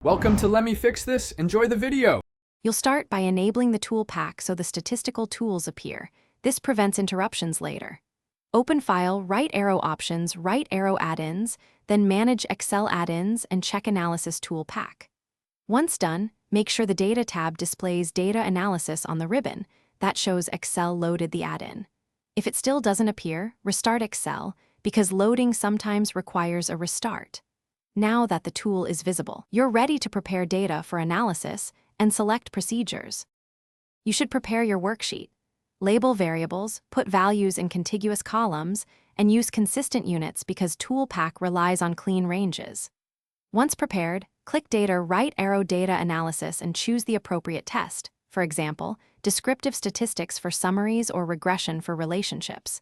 Welcome to Let Me Fix This. Enjoy the video. You'll start by enabling the Toolpak so the statistical tools appear. This prevents interruptions later. Open File, right arrow Options, right arrow Add-ins, then Manage Excel Add-ins and check Analysis Toolpak. Once done, make sure the Data tab displays Data Analysis on the ribbon. That shows Excel loaded the add-in. If it still doesn't appear, restart Excel, because loading sometimes requires a restart. Now that the tool is visible, you're ready to prepare data for analysis and select procedures. You should prepare your worksheet. Label variables, put values in contiguous columns, and use consistent units because Toolpak relies on clean ranges. Once prepared, click Data right arrow Data Analysis and choose the appropriate test, for example, descriptive statistics for summaries or regression for relationships.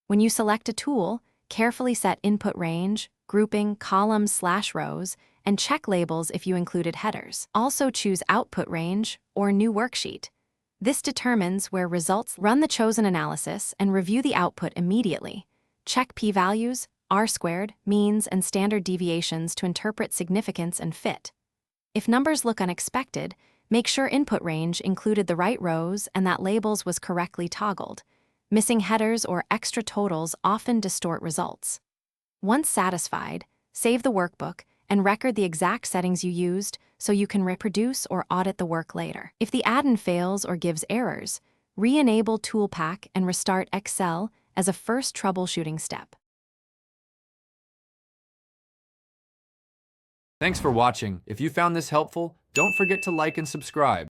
When you select a tool, carefully set input range, grouping, columns/rows, and check labels if you included headers. Also choose output range or new worksheet. This determines where results run the chosen analysis and review the output immediately. Check p-values, r-squared, means, and standard deviations to interpret significance and fit. If numbers look unexpected, make sure input range included the right rows and that labels was correctly toggled. Missing headers or extra totals often distort results. Once satisfied, save the workbook and record the exact settings you used so you can reproduce or audit the work later. If the add-in fails or gives errors, re-enable Toolpak and restart Excel as a first troubleshooting step. Thanks for watching. If you found this helpful, don't forget to like and subscribe.